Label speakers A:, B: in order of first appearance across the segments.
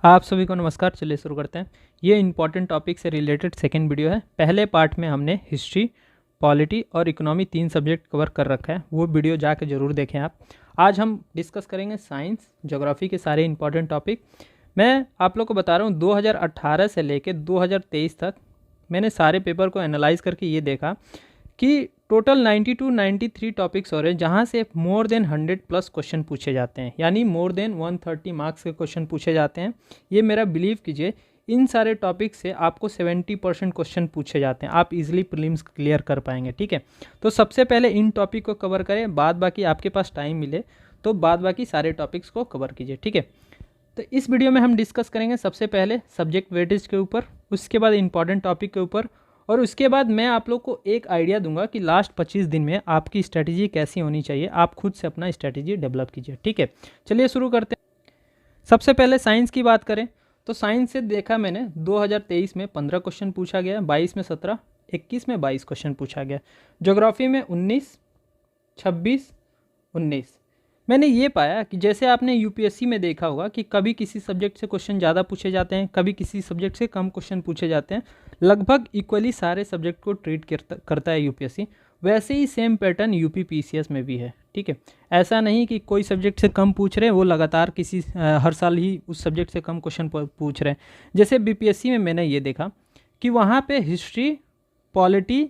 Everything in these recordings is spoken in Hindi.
A: आप सभी को नमस्कार। चलिए शुरू करते हैं। ये इंपॉर्टेंट टॉपिक से रिलेटेड सेकंड वीडियो है। पहले पार्ट में हमने हिस्ट्री, पॉलिटी और इकोनॉमी 3 सब्जेक्ट कवर कर रखा है, वो वीडियो जाके ज़रूर देखें आप। आज हम डिस्कस करेंगे साइंस, ज्योग्राफी के सारे इंपॉर्टेंट टॉपिक। मैं आप लोग को बता रहा हूँ 2018 से लेकर 2023 तक मैंने सारे पेपर को एनालाइज करके ये देखा कि टोटल 90 to 93 टॉपिक्स हो रहे हैं जहाँ से मोर देन 100+ क्वेश्चन पूछे जाते हैं, यानी मोर देन 130 मार्क्स के क्वेश्चन पूछे जाते हैं। ये मेरा बिलीव कीजिए, इन सारे टॉपिक से आपको 70% क्वेश्चन पूछे जाते हैं, आप इजीली प्रीलिम्स क्लियर कर पाएंगे। ठीक है, तो सबसे पहले इन टॉपिक को कवर करें, बाद बाकी आपके पास टाइम मिले तो बाद बाकी सारे टॉपिक्स को कवर कीजिए। ठीक है, तो इस वीडियो में हम डिस्कस करेंगे सबसे पहले सब्जेक्ट वेटेज के ऊपर, उसके बाद इंपॉर्टेंट टॉपिक के ऊपर, और उसके बाद मैं आप लोग को एक आइडिया दूंगा कि लास्ट 25 दिन में आपकी स्ट्रैटेजी कैसी होनी चाहिए। आप खुद से अपना स्ट्रैटेजी डेवलप कीजिए। ठीक है, चलिए शुरू करते हैं। सबसे पहले साइंस की बात करें तो साइंस से देखा मैंने 2023 में 15 क्वेश्चन पूछा गया, 22 में 17, 21 में 22 क्वेश्चन पूछा गया। ज्योग्राफी में 19, 26, 19। मैंने ये पाया कि जैसे आपने यूपीएससी में देखा होगा कि कभी किसी सब्जेक्ट से क्वेश्चन ज़्यादा पूछे जाते हैं, कभी किसी सब्जेक्ट से कम क्वेश्चन पूछे जाते हैं, लगभग इक्वली सारे सब्जेक्ट को ट्रीट करता है यूपीएससी। वैसे ही सेम पैटर्न यूपी पीसीएस में भी है। ठीक है, ऐसा नहीं कि कोई सब्जेक्ट से कम पूछ रहे हैं वो लगातार हर साल ही उस सब्जेक्ट से कम क्वेश्चन पूछ रहे हैं। जैसे बीपीएससी में मैंने ये देखा कि वहाँ पे हिस्ट्री, पॉलिटी,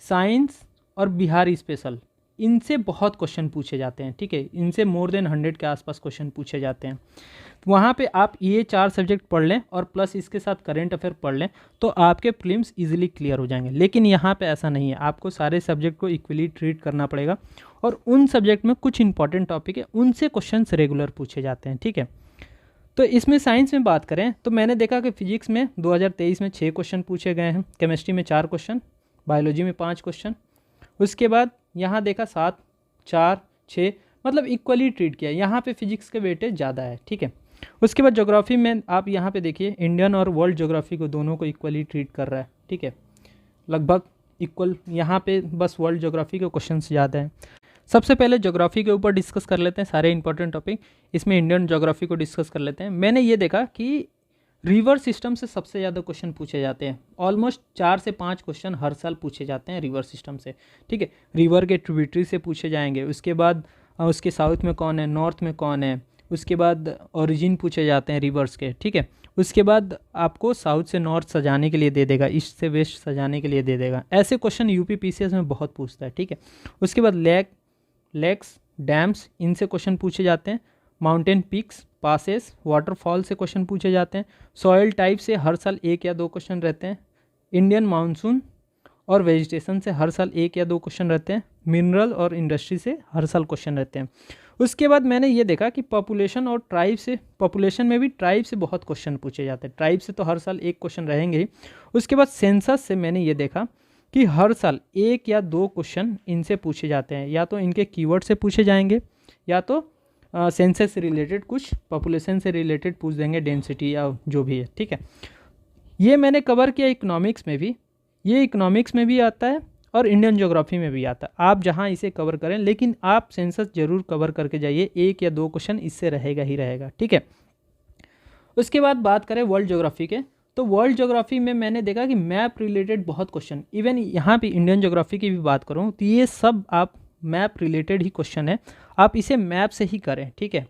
A: साइंस और बिहार स्पेशल, इनसे बहुत क्वेश्चन पूछे जाते हैं। ठीक है, इनसे मोर देन 100 के आसपास क्वेश्चन पूछे जाते हैं। वहाँ पे आप ये 4 सब्जेक्ट पढ़ लें और प्लस इसके साथ करंट अफेयर पढ़ लें तो आपके प्रीलिम्स इजीली क्लियर हो जाएंगे। लेकिन यहाँ पे ऐसा नहीं है, आपको सारे सब्जेक्ट को इक्वली ट्रीट करना पड़ेगा और उन सब्जेक्ट में कुछ इंपॉर्टेंट टॉपिक है उनसे क्वेश्चन रेगुलर पूछे जाते हैं। ठीक है, तो इसमें साइंस में बात करें तो मैंने देखा कि फिजिक्स में 2023 में 6 क्वेश्चन पूछे गए हैं, केमिस्ट्री में 4 क्वेश्चन, बायोलॉजी में 5 क्वेश्चन, उसके बाद यहाँ देखा 7, 4, 6, मतलब इक्वली ट्रीट किया। यहाँ पे फिजिक्स के वेटेज ज़्यादा है। ठीक है, उसके बाद ज्योग्राफी में आप यहाँ पे देखिए इंडियन और वर्ल्ड ज्योग्राफी को दोनों को इक्वली ट्रीट कर रहा है। ठीक है, लगभग इक्वल, यहाँ पे बस वर्ल्ड ज्योग्राफी के क्वेश्चन ज़्यादा हैं। सबसे पहले ज्योग्राफी के ऊपर डिस्कस कर लेते हैं सारे इंपॉर्टेंट टॉपिक। इसमें इंडियन ज्योग्राफी को डिस्कस कर लेते हैं। मैंने ये देखा कि रिवर सिस्टम से सबसे ज़्यादा क्वेश्चन पूछे जाते हैं। ऑलमोस्ट 4 से 5 क्वेश्चन हर साल पूछे जाते हैं रिवर सिस्टम से। ठीक है, रिवर के ट्रिब्यूटरी से पूछे जाएंगे, उसके बाद उसके साउथ में कौन है, नॉर्थ में कौन है, उसके बाद ओरिजिन पूछे जाते हैं रिवर्स के। ठीक है, उसके बाद आपको साउथ से नॉर्थ सजाने के लिए दे देगा, ईस्ट से वेस्ट सजाने के लिए दे देगा। ऐसे क्वेश्चन यूपी पीसीएस में बहुत पूछता है। ठीक है, उसके बाद लेक्स, डैम्स, इनसे क्वेश्चन पूछे जाते हैं। माउंटेन पीक्स, पासेस, वाटरफॉल से क्वेश्चन पूछे जाते हैं। सॉइल टाइप से हर साल 1 या 2 क्वेश्चन रहते हैं। इंडियन मानसून और वेजिटेशन से हर साल 1 या 2 क्वेश्चन रहते हैं। मिनरल और इंडस्ट्री से हर साल क्वेश्चन रहते हैं। उसके बाद मैंने ये देखा कि पॉपुलेशन और ट्राइब से, पॉपुलेशन में भी ट्राइब से बहुत क्वेश्चन पूछे जाते हैं। ट्राइब से तो हर साल 1 क्वेश्चन रहेंगे ही। उसके बाद सेंसस से मैंने ये देखा कि हर साल 1 या 2 क्वेश्चन इनसे पूछे जाते हैं, या तो इनके कीवर्ड से पूछे जाएंगे या तो सेंसस से रिलेटेड कुछ पॉपुलेशन से रिलेटेड पूछ देंगे, डेंसिटी या जो भी है। ठीक है, ये मैंने कवर किया इकोनॉमिक्स में भी, ये इकोनॉमिक्स में भी आता है और इंडियन ज्योग्राफी में भी आता है। आप जहाँ इसे कवर करें, लेकिन आप सेंसस जरूर कवर करके जाइए, 1 या 2 क्वेश्चन इससे रहेगा ही रहेगा। ठीक है, उसके बाद बात करें वर्ल्ड ज्योग्राफी के, तो वर्ल्ड ज्योग्राफी में मैंने देखा कि मैप रिलेटेड बहुत क्वेश्चन, इवन यहाँ पे इंडियन ज्योग्राफी की भी बात करूँ तो ये सब आप मैप रिलेटेड ही क्वेश्चन है, आप इसे मैप से ही करें। ठीक है,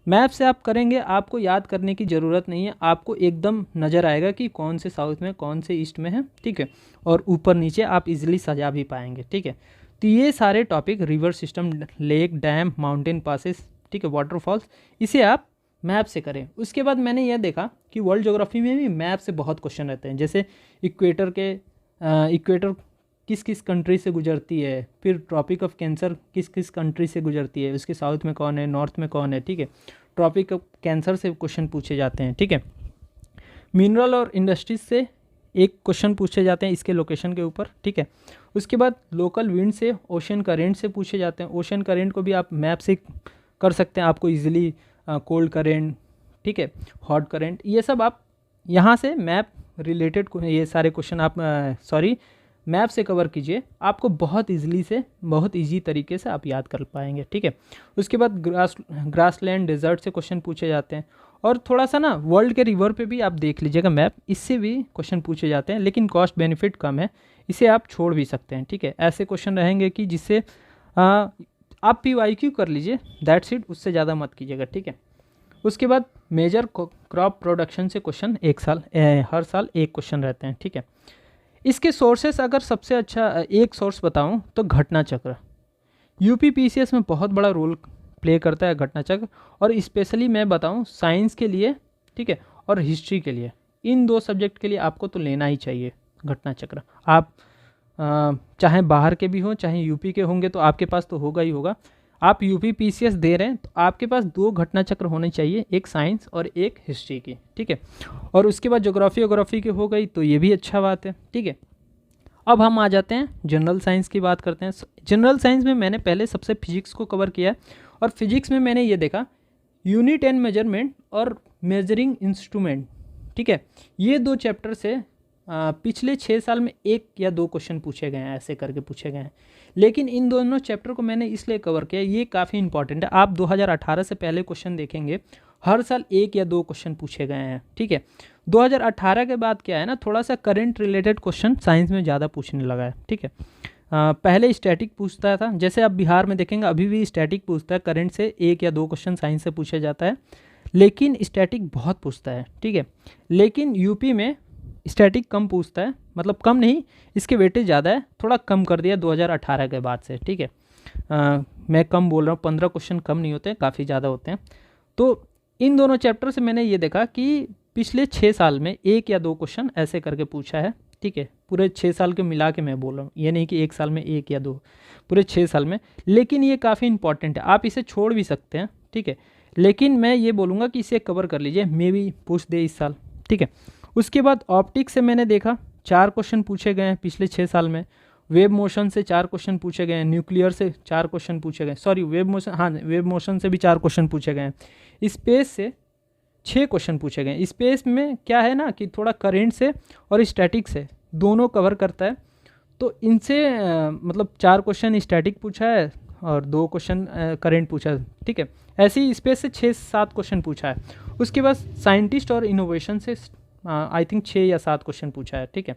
A: मैप से आप करेंगे, आपको याद करने की ज़रूरत नहीं है, आपको एकदम नज़र आएगा कि कौन से साउथ में कौन से ईस्ट में है। ठीक है, और ऊपर नीचे आप इजीली सजा भी पाएंगे। ठीक है, तो ये सारे topic river system, lake, dam, mountain passes, ठीक है, वाटरफॉल्स, इसे आप मैप से करें। उसके बाद मैंने यह देखा कि वर्ल्ड ज्योग्राफी में भी मैप से बहुत क्वेश्चन रहते हैं। जैसे इक्वेटर किस किस कंट्री से गुजरती है, फिर ट्रॉपिक ऑफ कैंसर किस किस कंट्री से गुजरती है, उसके साउथ में कौन है, नॉर्थ में कौन है। ठीक है, ट्रॉपिक ऑफ कैंसर से क्वेश्चन पूछे जाते हैं। ठीक है, मिनरल और इंडस्ट्रीज से एक क्वेश्चन पूछे जाते हैं इसके लोकेशन के ऊपर। ठीक है, उसके बाद लोकल विंड से, ओशन करेंट से पूछे जाते हैं। ओशन करेंट को भी आप मैप से कर सकते हैं, आपको ईजिली कोल्ड करेंट, ठीक है, हॉट करेंट, ये सब आप यहाँ से मैप रिलेटेड ये सारे क्वेश्चन आप मैप से कवर कीजिए, आपको बहुत ईजी तरीके से आप याद कर पाएंगे। ठीक है, उसके बाद ग्रासलैंड, डेजर्ट से क्वेश्चन पूछे जाते हैं। और थोड़ा सा ना वर्ल्ड के रिवर पे भी आप देख लीजिएगा मैप, इससे भी क्वेश्चन पूछे जाते हैं, लेकिन कॉस्ट बेनिफिट कम है, इसे आप छोड़ भी सकते हैं। ठीक है, ऐसे क्वेश्चन रहेंगे कि जिससे आप PYQ कर लीजिए, दैट्स इट, उससे ज़्यादा मत कीजिएगा। ठीक है, उसके बाद मेजर क्रॉप प्रोडक्शन से क्वेश्चन हर साल एक क्वेश्चन रहते हैं। ठीक है, इसके सोर्सेस अगर सबसे अच्छा एक सोर्स बताऊं तो घटना चक्र, यूपी PCS में बहुत बड़ा रोल प्ले करता है घटना चक्र, और स्पेशली मैं बताऊं साइंस के लिए, ठीक है, और हिस्ट्री के लिए, इन 2 सब्जेक्ट के लिए आपको तो लेना ही चाहिए घटना चक्र। आप चाहे बाहर के भी हों चाहे यूपी के होंगे तो आपके पास तो होगा ही होगा। आप यूपी PCS दे रहे हैं तो आपके पास 2 घटना चक्र होने चाहिए, एक साइंस और एक हिस्ट्री की। ठीक है, और उसके बाद ज्योग्राफी की हो गई तो ये भी अच्छा बात है। ठीक है, अब हम आ जाते हैं जनरल साइंस की बात करते हैं। जनरल साइंस में मैंने पहले सबसे फिजिक्स को कवर किया है, और फिजिक्स में मैंने ये देखा यूनिट एंड मेजरमेंट और मेजरिंग इंस्ट्रूमेंट। ठीक है, ये 2 चैप्टर से पिछले 6 साल में 1 या 2 क्वेश्चन पूछे गए हैं, ऐसे करके पूछे गए हैं। लेकिन इन दोनों चैप्टर को मैंने इसलिए कवर किया, ये काफ़ी इंपॉर्टेंट है। आप 2018 से पहले क्वेश्चन देखेंगे, हर साल 1 या 2 क्वेश्चन पूछे गए हैं। ठीक है, 2018 के बाद क्या है ना, थोड़ा सा करंट रिलेटेड क्वेश्चन साइंस में ज़्यादा पूछने लगा है। ठीक है, पहले स्टैटिक पूछता था, जैसे आप बिहार में देखेंगे अभी भी स्टैटिक पूछता है, करंट से 1 या 2 क्वेश्चन साइंस से पूछा जाता है, लेकिन स्टैटिक बहुत पूछता है। ठीक है, लेकिन यूपी में स्टैटिक कम पूछता है, मतलब कम नहीं, इसके वेटेज ज़्यादा है, थोड़ा कम कर दिया 2018 के बाद से। ठीक है, मैं कम बोल रहा हूँ, 15 क्वेश्चन कम नहीं होते, काफ़ी ज़्यादा होते हैं। तो इन दोनों चैप्टर से मैंने ये देखा कि पिछले 6 साल में 1 या 2 क्वेश्चन ऐसे करके पूछा है। ठीक है, पूरे 6 साल के मिला के मैं बोल रहा हूँ, ये नहीं कि 1 साल में 1 या 2, पूरे 6 साल में। लेकिन ये काफ़ी इंपॉर्टेंट है, आप इसे छोड़ भी सकते हैं। ठीक है, लेकिन मैं ये बोलूँगा कि इसे कवर कर लीजिए, मे भी पूछ दे इस साल। ठीक है, उसके बाद ऑप्टिक्स से मैंने देखा 4 क्वेश्चन पूछे गए हैं पिछले 6 साल में, वेब मोशन से 4 क्वेश्चन पूछे गए हैं, न्यूक्लियर से 4 क्वेश्चन पूछे गए, सॉरी वेब मोशन से भी 4 क्वेश्चन पूछे गए हैं, स्पेस से 6 क्वेश्चन पूछे गए हैं। स्पेस में क्या है ना कि थोड़ा करेंट से और स्टैटिक से दोनों कवर करता है, तो इनसे मतलब 4 क्वेश्चन स्टैटिक पूछा है और 2 क्वेश्चन करेंट पूछा है। ठीक है, ऐसे ही स्पेस से 6-7 क्वेश्चन पूछा है। उसके बाद साइंटिस्ट और इनोवेशन से आई थिंक 6 या 7 क्वेश्चन पूछा है। ठीक है,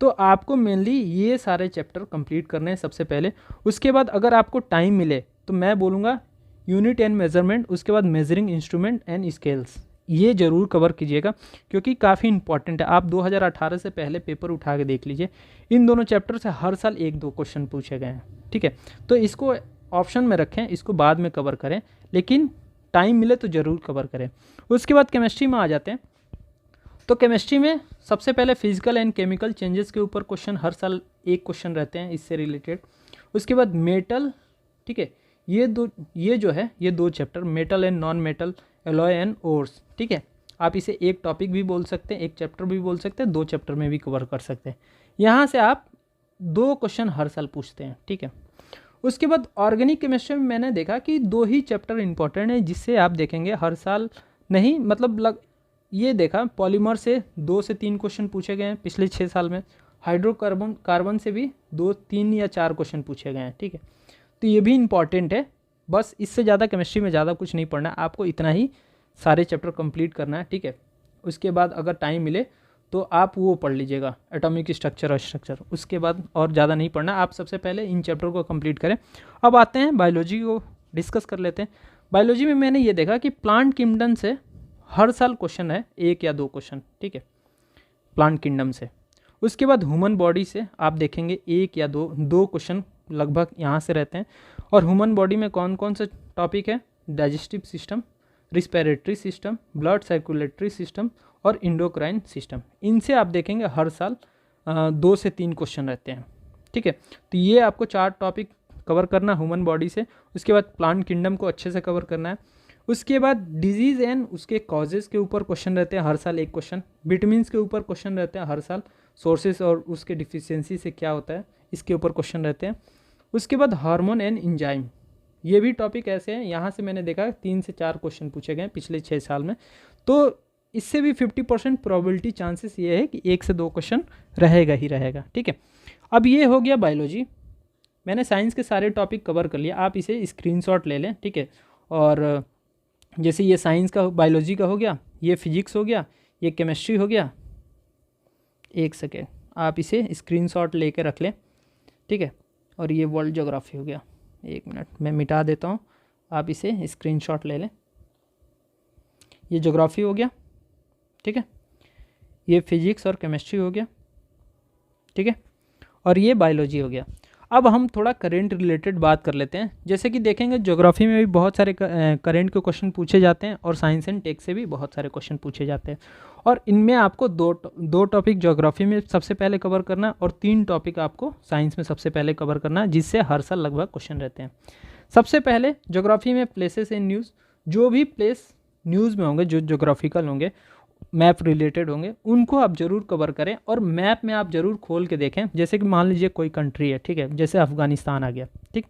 A: तो आपको मेनली ये सारे चैप्टर कंप्लीट करने हैं सबसे पहले। उसके बाद अगर आपको टाइम मिले तो मैं बोलूँगा यूनिट एंड मेजरमेंट, उसके बाद मेजरिंग इंस्ट्रूमेंट एंड स्केल्स, ये ज़रूर कवर कीजिएगा क्योंकि काफ़ी इंपॉर्टेंट है। आप 2018 से पहले पेपर उठा के देख लीजिए, इन दोनों चैप्टर से हर साल 1-2 क्वेश्चन पूछे गए हैं। ठीक है, तो इसको ऑप्शन में रखें, इसको बाद में कवर करें, लेकिन टाइम मिले तो ज़रूर कवर करें। उसके बाद केमिस्ट्री में आ जाते हैं। तो केमिस्ट्री में सबसे पहले फिजिकल एंड केमिकल चेंजेस के ऊपर क्वेश्चन हर साल 1 क्वेश्चन रहते हैं इससे रिलेटेड। उसके बाद मेटल, ठीक है, ये दो chapter, metal and non metal, alloy and ores. ठीक है, आप इसे एक टॉपिक भी बोल सकते हैं, एक चैप्टर भी बोल सकते हैं, 2 चैप्टर में भी कवर कर सकते हैं। यहाँ से आप 2 क्वेश्चन हर साल पूछते हैं। ठीक है, उसके बाद ऑर्गेनिक केमिस्ट्री में मैंने देखा कि 2 ही चैप्टर इंपॉर्टेंट है जिससे आप देखेंगे हर साल नहीं, मतलब ये देखा पॉलीमर से 2 से 3 क्वेश्चन पूछे गए हैं पिछले 6 साल में, कार्बन से भी 2, 3 या 4 क्वेश्चन पूछे गए हैं। ठीक है, तो ये भी इंपॉर्टेंट है, बस इससे ज़्यादा केमिस्ट्री में ज़्यादा कुछ नहीं पढ़ना, आपको इतना ही सारे चैप्टर कंप्लीट करना है। ठीक है, उसके बाद अगर टाइम मिले तो आप वो पढ़ लीजिएगा एटॉमिक स्ट्रक्चर और स्ट्रक्चर, उसके बाद और ज़्यादा नहीं पढ़ना, आप सबसे पहले इन चैप्टर को कंप्लीट करें। अब आते हैं बायोलॉजी को डिस्कस कर लेते हैं। बायोलॉजी में मैंने ये देखा कि प्लांट किंगडम से हर साल क्वेश्चन है 1 या 2 क्वेश्चन। ठीक है, प्लांट किंगडम से। उसके बाद ह्यूमन बॉडी से आप देखेंगे 1 या 2 क्वेश्चन लगभग यहाँ से रहते हैं। और ह्यूमन बॉडी में कौन कौन से टॉपिक है, digestive system, respiratory system, blood circulatory system और इंडोक्राइन सिस्टम, इनसे आप देखेंगे हर साल 2 से 3 क्वेश्चन रहते हैं। ठीक है, तो ये आपको 4 टॉपिक कवर करना ह्यूमन बॉडी से। उसके बाद प्लांट किंगडम को अच्छे से कवर करना है। उसके बाद डिजीज़ एंड उसके कॉजेज़ के ऊपर क्वेश्चन रहते हैं हर साल 1 क्वेश्चन। विटामिन्स के ऊपर क्वेश्चन रहते हैं हर साल, सोर्सेस और उसके डिफिशियंसी से क्या होता है इसके ऊपर क्वेश्चन रहते हैं। उसके बाद हार्मोन एंड एंजाइम, ये भी टॉपिक ऐसे हैं, यहाँ से मैंने देखा 3 से 4 क्वेश्चन पूछे गए पिछले 6 साल में, तो इससे भी 50% प्रोबेबिलिटी चांसेस ये है कि 1 से 2 क्वेश्चन रहेगा ही रहेगा। ठीक है, अब ये हो गया बायोलॉजी। मैंने साइंस के सारे टॉपिक कवर कर लिया, आप इसे स्क्रीनशॉट ले लें। ठीक है, और जैसे ये साइंस का बायोलॉजी का हो गया, ये फिजिक्स हो गया, ये केमिस्ट्री हो गया। एक सेकेंड, आप इसे स्क्रीनशॉट लेके रख लें, ठीक है। और ये वर्ल्ड ज्योग्राफी हो गया। एक मिनट मैं मिटा देता हूँ, आप इसे स्क्रीनशॉट ले लें। ये ज्योग्राफी हो गया, ठीक है। ये फिजिक्स और केमिस्ट्री हो गया, ठीक है। और ये बायोलॉजी हो गया। अब हम थोड़ा करंट रिलेटेड बात कर लेते हैं। जैसे कि देखेंगे ज्योग्राफी में भी बहुत सारे करंट के क्वेश्चन पूछे जाते हैं और साइंस एंड टेक से भी बहुत सारे क्वेश्चन पूछे जाते हैं। और इनमें आपको दो टॉपिक ज्योग्राफी में सबसे पहले कवर करना और 3 टॉपिक आपको साइंस में सबसे पहले कवर करना, जिससे हर साल लगभग क्वेश्चन रहते हैं। सबसे पहले ज्योग्राफी में प्लेसेस इन न्यूज़, जो भी प्लेस न्यूज़ में होंगे, जो ज्योग्राफिकल होंगे, मैप रिलेटेड होंगे, उनको आप ज़रूर कवर करें। और मैप में आप ज़रूर खोल के देखें। जैसे कि मान लीजिए कोई कंट्री है, ठीक है, जैसे अफ़गानिस्तान आ गया, ठीक,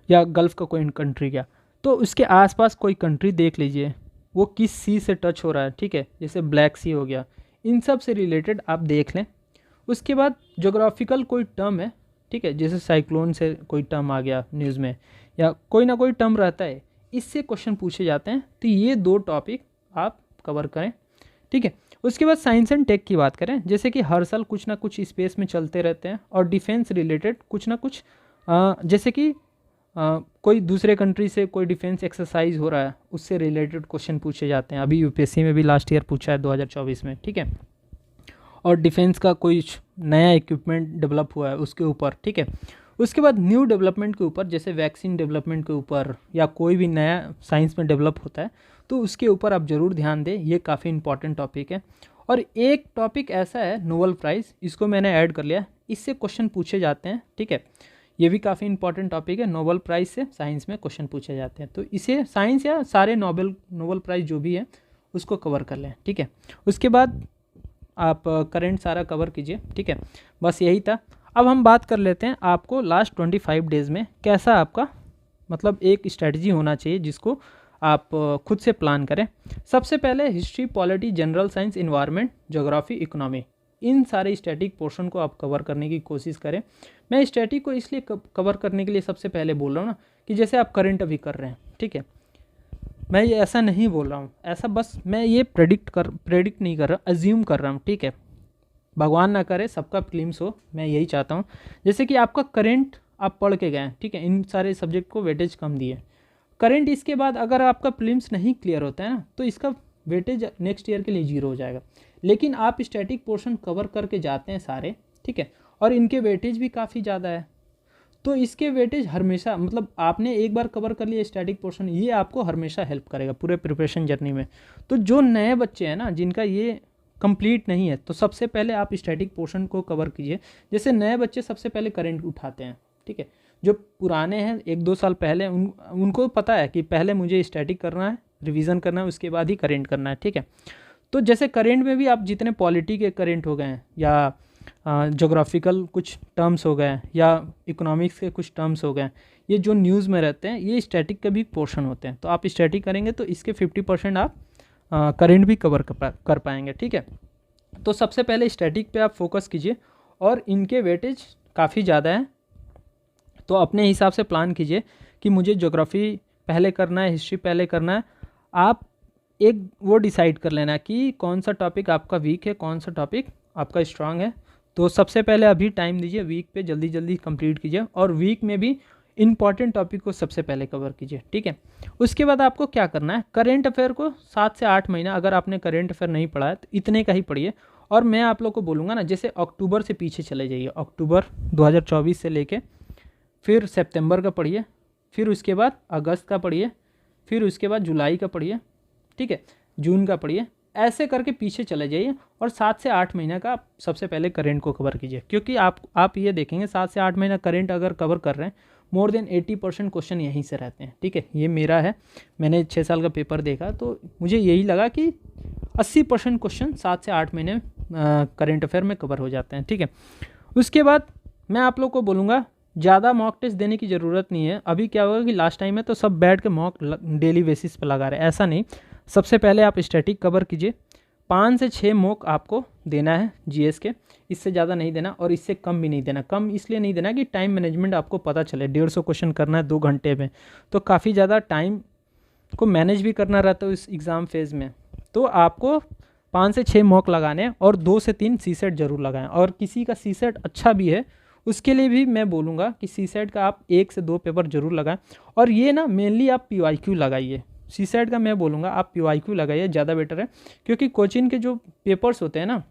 A: या गल्फ़ का कोई कंट्री गया, तो उसके आसपास कोई कंट्री देख लीजिए वो किस सी से टच हो रहा है, ठीक है। जैसे ब्लैक सी हो गया, इन सब से रिलेटेड आप देख लें। उसके बाद ज्योग्राफिकल कोई टर्म है, ठीक है, जैसे साइक्लोन से कोई टर्म आ गया न्यूज़ में, या कोई ना कोई टर्म रहता है, इससे क्वेश्चन पूछे जाते हैं। तो ये 2 टॉपिक आप कवर करें, ठीक है। उसके बाद साइंस एंड टेक की बात करें, जैसे कि हर साल कुछ ना कुछ स्पेस में चलते रहते हैं और डिफेंस रिलेटेड कुछ ना कुछ, जैसे कि कोई दूसरे कंट्री से कोई डिफेंस एक्सरसाइज हो रहा है, उससे रिलेटेड क्वेश्चन पूछे जाते हैं। अभी यूपीएससी में भी लास्ट ईयर पूछा है 2024 में, ठीक है। और डिफेंस का कोई नया इक्विपमेंट डेवलप हुआ है उसके ऊपर, ठीक है। उसके बाद न्यू डेवलपमेंट के ऊपर, जैसे वैक्सीन डेवलपमेंट के ऊपर या कोई भी नया साइंस में डेवलप होता है, तो उसके ऊपर आप ज़रूर ध्यान दें। ये काफ़ी इंपॉर्टेंट टॉपिक है। और एक टॉपिक ऐसा है नोबेल प्राइज़, इसको मैंने ऐड कर लिया, इससे क्वेश्चन पूछे जाते हैं, ठीक है। ये भी काफ़ी इंपॉर्टेंट टॉपिक है। नोबेल प्राइज़ से साइंस में क्वेश्चन पूछे जाते हैं, तो इसे साइंस या सारे नोबेल प्राइज़ जो भी है उसको कवर कर लें, ठीक है। उसके बाद आप करंट सारा कवर कीजिए, ठीक है। बस यही था। अब हम बात कर लेते हैं आपको लास्ट 25 डेज़ में कैसा आपका मतलब एक स्ट्रेटजी होना चाहिए जिसको आप खुद से प्लान करें। सबसे पहले history, polity, general science, environment, geography, economy, इन सारे स्टैटिक पोर्शन को आप कवर करने की कोशिश करें। मैं स्टैटिक को इसलिए कवर करने के लिए सबसे पहले बोल रहा हूँ ना, कि जैसे आप करंट अभी कर रहे हैं, ठीक है। मैं ये ऐसा नहीं बोल रहा हूँ, ऐसा बस मैं ये प्रेडिक्ट नहीं कर रहा, अज्यूम कर रहा हूँ, ठीक है। भगवान ना करे सबका प्रीलिम्स हो, मैं यही चाहता हूँ। जैसे कि आपका करंट आप पढ़ के गए, ठीक है, इन सारे सब्जेक्ट को वेटेज कम दिए करंट, इसके बाद अगर आपका प्रीलिम्स नहीं क्लियर होता है ना, तो इसका वेटेज नेक्स्ट ईयर के लिए 0 हो जाएगा। लेकिन आप स्टैटिक पोर्शन कवर करके जाते हैं सारे, ठीक है, और इनके वेटेज भी काफ़ी ज़्यादा है, तो इसके वेटेज हमेशा मतलब आपने एक बार कवर कर लिया स्टैटिक पोर्शन, ये आपको हमेशा हेल्प करेगा पूरे प्रिपरेशन जर्नी में। तो जो नए बच्चे हैं ना, जिनका ये कंप्लीट नहीं है, तो सबसे पहले आप स्टैटिक पोर्शन को कवर कीजिए। जैसे नए बच्चे सबसे पहले करंट उठाते हैं, ठीक है। जो पुराने हैं 1-2 साल पहले, उनको पता है कि पहले मुझे स्टैटिक करना है, रिवीजन करना है, उसके बाद ही करंट करना है, ठीक है। तो जैसे करंट में भी आप जितने पॉलिटी के करंट हो गए हैं, या जोग्राफिकल कुछ टर्म्स हो गए, या इकोनॉमिक्स के कुछ टर्म्स हो गए, ये जो न्यूज़ में रहते हैं, ये स्टैटिक के भी पोर्शन होते हैं। तो आप स्टैटिक करेंगे तो इसके 50% आप करंट भी कवर कर पाएंगे, ठीक है। तो सबसे पहले स्टैटिक पे आप फोकस कीजिए, और इनके वेटेज काफ़ी ज़्यादा है, तो अपने हिसाब से प्लान कीजिए कि मुझे ज्योग्राफी पहले करना है, हिस्ट्री पहले करना है। आप एक वो डिसाइड कर लेना कि कौन सा टॉपिक आपका वीक है, कौन सा टॉपिक आपका स्ट्रांग है। तो सबसे पहले अभी टाइम दीजिए, वीक पे जल्दी जल्दी कंप्लीट कीजिए, और वीक में भी इंपॉर्टेंट टॉपिक को सबसे पहले कवर कीजिए, ठीक है। उसके बाद आपको क्या करना है, करेंट अफेयर को 7 से 8 महीना, अगर आपने करेंट अफेयर नहीं पढ़ा है तो इतने का ही पढ़िए। और मैं आप लोग को बोलूँगा ना, जैसे अक्टूबर से पीछे चले जाइए, अक्टूबर 2024 से लेके फिर सितंबर का पढ़िए, फिर उसके बाद अगस्त का पढ़िए, फिर उसके बाद जुलाई का पढ़िए, ठीक है, जून का पढ़िए, ऐसे करके पीछे चले जाइए। और 7 से 8 महीना का आप सबसे पहले करंट को कवर कीजिए, क्योंकि आप ये देखेंगे 7 से 8 महीना करंट अगर कवर कर रहे हैं, मोर देन 80% क्वेश्चन यहीं से रहते हैं, ठीक है। ये मेरा है, मैंने 6 साल का पेपर देखा, तो मुझे यही लगा कि 80% क्वेश्चन 7 से 8 महीने करंट अफेयर में कवर हो जाते हैं, ठीक है। उसके बाद मैं आप लोग को बोलूँगा, ज़्यादा मॉक टेस्ट देने की ज़रूरत नहीं है। अभी क्या होगा कि लास्ट टाइम में तो सब बैठ के मॉक डेली बेसिस पे लगा रहे हैं, ऐसा नहीं। सबसे पहले आप स्टैटिक कवर कीजिए, 5 से 6 मॉक आपको देना है जीएस के, इससे ज़्यादा नहीं देना, और इससे कम भी नहीं देना। कम इसलिए नहीं देना कि टाइम मैनेजमेंट आपको पता चले, 150 क्वेश्चन करना है 2 घंटे में, तो काफ़ी ज़्यादा टाइम को मैनेज भी करना रहता है उस एग्ज़ाम फेज़ में, तो आपको 5 से 6 मॉक लगाने हैं और 2 से 3 सी सेट जरूर लगाएं। और किसी का सी सेट अच्छा भी है उसके लिए भी मैं बोलूँगा कि सी सेट का आप 1 से 2 पेपर जरूर लगाएं। और ये ना मेनली आप PYQ लगाइए, सी सेट का मैं बोलूँगा आप PYQ लगाइए, ज़्यादा बेटर है। क्योंकि कोचिंग के जो पेपर्स होते हैं ना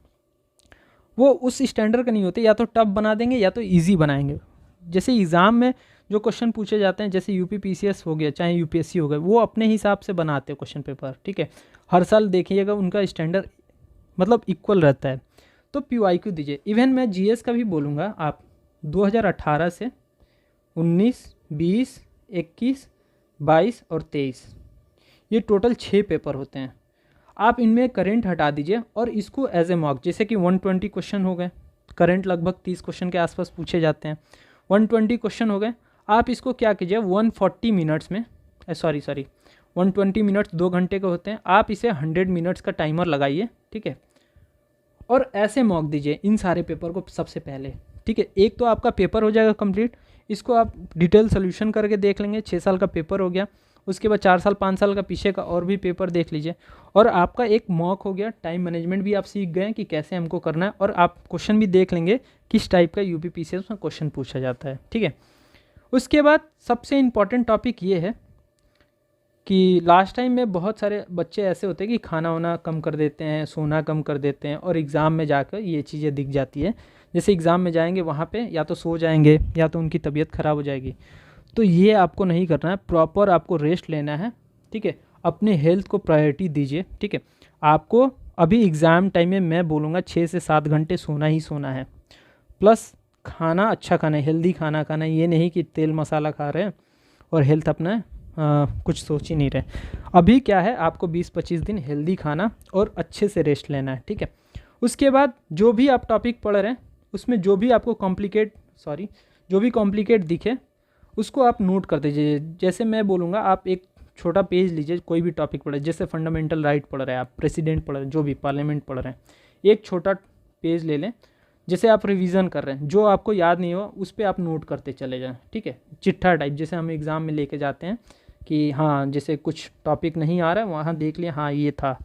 A: वो उस स्टैंडर्ड का नहीं होते, या तो टफ बना देंगे या तो ईजी बनाएंगे। जैसे एग्ज़ाम में जो क्वेश्चन पूछे जाते हैं, जैसे UP PCS हो गया चाहे UPSC हो गया, वो अपने हिसाब से बनाते हैं क्वेश्चन पेपर, ठीक है। हर साल देखिएगा उनका स्टैंडर्ड मतलब इक्वल रहता है, तो PYQ दीजिए। इवन मैं GS का भी बोलूँगा, आप 2018 से 19, 20, 21, 22 और 23 ये टोटल 6 पेपर होते हैं। आप इनमें करंट हटा दीजिए और इसको एज ए मॉक, जैसे कि 120 क्वेश्चन हो गए, करंट लगभग 30 क्वेश्चन के आसपास पूछे जाते हैं, 120 क्वेश्चन हो गए। आप इसको क्या कीजिए 140 मिनट्स में 120 मिनट्स 2 घंटे के होते हैं, आप इसे 100 मिनट्स का टाइमर लगाइए, ठीक है। और ऐसे मॉक दीजिए इन सारे पेपर को सबसे पहले, ठीक है। एक तो आपका पेपर हो जाएगा कंप्लीट, इसको आप डिटेल सोल्यूशन करके देख लेंगे, 6 साल का पेपर हो गया। उसके बाद 4 साल 5 साल का पीछे का और भी पेपर देख लीजिए, और आपका एक मॉक हो गया। टाइम मैनेजमेंट भी आप सीख गए कि कैसे हमको करना है, और आप क्वेश्चन भी देख लेंगे किस टाइप का UP PCS में क्वेश्चन पूछा जाता है, ठीक है। उसके बाद सबसे इम्पॉर्टेंट टॉपिक ये है कि लास्ट टाइम में बहुत सारे बच्चे ऐसे होते हैं कि खाना वाना कम कर देते हैं, सोना कम कर देते हैं, और एग्ज़ाम में जाकर ये चीज़ें दिख जाती है। जैसे एग्ज़ाम में जाएंगे वहाँ पे या तो सो जाएंगे या तो उनकी तबीयत ख़राब हो जाएगी। तो ये आपको नहीं करना है, प्रॉपर आपको रेस्ट लेना है, ठीक है। अपने हेल्थ को प्रायोरिटी दीजिए, ठीक है। आपको अभी एग्ज़ाम टाइम में मैं बोलूँगा 6 से 7 घंटे सोना ही सोना है, प्लस खाना अच्छा खाना है, हेल्दी खाना खाना है। ये नहीं कि तेल मसाला खा रहे हैं और हेल्थ अपना कुछ सोच ही नहीं रहे। अभी क्या है, आपको 20-25 दिन हेल्दी खाना और अच्छे से रेस्ट लेना है, ठीक है। उसके बाद जो भी आप टॉपिक पढ़ रहे हैं उसमें जो भी आपको कॉम्प्लिकेट दिखे उसको आप नोट कर दीजिए। जैसे मैं बोलूँगा आप एक छोटा पेज लीजिए, कोई भी टॉपिक पढ़े, जैसे फंडामेंटल राइट पढ़ रहे हैं आप, प्रेसिडेंट पढ़ रहे हैं, जो भी पार्लियामेंट पढ़ रहे हैं, एक छोटा पेज ले लें। जैसे आप रिवीजन कर रहे हैं, जो आपको याद नहीं हुआ उस पर आप नोट करते चले जाएं, ठीक है। चिट्ठा टाइप, जैसे हम एग्ज़ाम में लेके जाते हैं कि हाँ जैसे कुछ टॉपिक नहीं आ रहा है वहाँ देख लिया, हाँ ये था,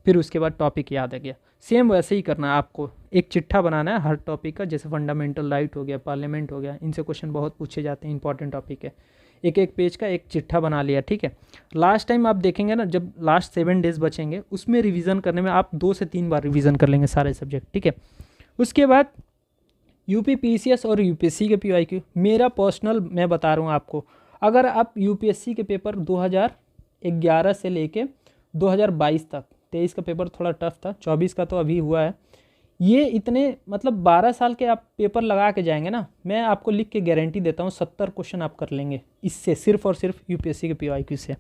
A: फिर उसके बाद टॉपिक याद आ गया। सेम वैसे ही करना है आपको, एक चिट्ठा बनाना है हर टॉपिक का। जैसे फंडामेंटल राइट हो गया, पार्लियामेंट हो गया, इनसे क्वेश्चन बहुत पूछे जाते हैं, इंपॉर्टेंट टॉपिक है। एक एक पेज का एक चिट्ठा बना लिया, ठीक है। लास्ट टाइम आप देखेंगे ना, जब लास्ट 7 डेज बचेंगे उसमें रिवीजन करने में आप 2 से 3 बार रिवीजन कर लेंगे सारे सब्जेक्ट, ठीक है। उसके बाद UP PCS और UPSC के PYQ, मेरा पर्सनल मैं बता रहा हूँ आपको, अगर आप UPSC के पेपर 2011 से लेके 2022 तक, 23 का पेपर थोड़ा टफ था, 24 का तो अभी हुआ है, ये इतने मतलब 12 साल के आप पेपर लगा के जाएंगे ना, मैं आपको लिख के गारंटी देता हूँ 70 क्वेश्चन आप कर लेंगे इससे, सिर्फ और सिर्फ UPSC के PYQ से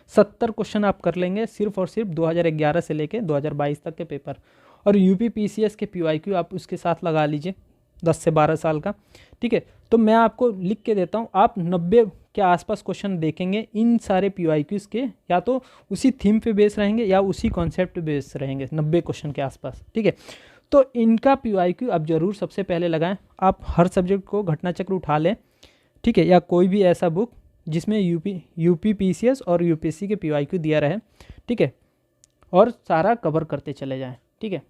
A: 70 क्वेश्चन आप कर लेंगे, सिर्फ और सिर्फ 2011 से लेके 2022 तक के पेपर। और UP PCS के PYQ आप उसके साथ लगा लीजिए 10 से 12 साल का, ठीक है। तो मैं आपको लिख के देता हूँ, आप 90 के आसपास क्वेश्चन देखेंगे इन सारे PYQs के, या तो उसी थीम पे बेस रहेंगे या उसी कॉन्सेप्ट पे बेस रहेंगे, 90 क्वेश्चन के आसपास, ठीक है। तो इनका PYQ आप ज़रूर सबसे पहले लगाएं। आप हर सब्जेक्ट को घटना चक्र उठा लें, ठीक है, या कोई भी ऐसा बुक जिसमें UP PCS और UPSC के PYQ दिया रहे, ठीक है, और सारा कवर करते चले जाएं, ठीक है।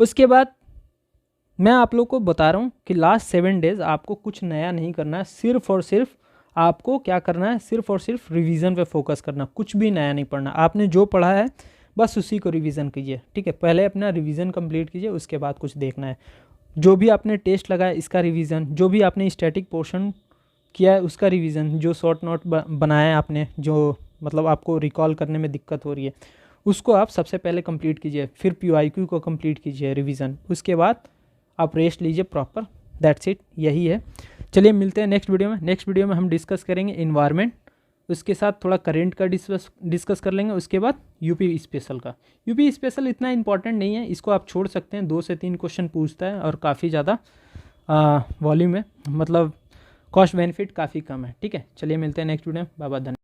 A: उसके बाद मैं आप लोग को बता रहा हूँ कि लास्ट 7 डेज़ आपको कुछ नया नहीं करना है, सिर्फ और सिर्फ आपको क्या करना है, सिर्फ और सिर्फ रिवीजन पे फोकस करना, कुछ भी नया नहीं पढ़ना। आपने जो पढ़ा है बस उसी को रिवीजन कीजिए, ठीक है। पहले अपना रिवीजन कंप्लीट कीजिए, उसके बाद कुछ देखना है। जो भी आपने टेस्ट लगाया इसका रिवीजन, जो भी आपने स्टैटिक पोर्शन किया है उसका रिवीजन, जो शॉर्ट नोट बनाया है आपने, जो मतलब आपको रिकॉल करने में दिक्कत हो रही है, उसको आप सबसे पहले कंप्लीट कीजिए, फिर PYQ को कंप्लीट कीजिए रिवीजन, उसके बाद आप रेस्ट लीजिए प्रॉपर। दैट्स इट, यही है। चलिए मिलते हैं नेक्स्ट वीडियो में। नेक्स्ट वीडियो में हम डिस्कस करेंगे इन्वायरमेंट, उसके साथ थोड़ा करेंट का डिस्कस कर लेंगे, उसके बाद UP स्पेशल का। UP स्पेशल इतना इंपॉर्टेंट नहीं है, इसको आप छोड़ सकते हैं, 2 से 3 क्वेश्चन पूछता है और काफ़ी ज़्यादा वॉल्यूम है, मतलब कॉस्ट बेनिफिट काफ़ी कम है, ठीक है। चलिए मिलते हैं नेक्स्ट वीडियो में, बाय बाय, धन्यवाद।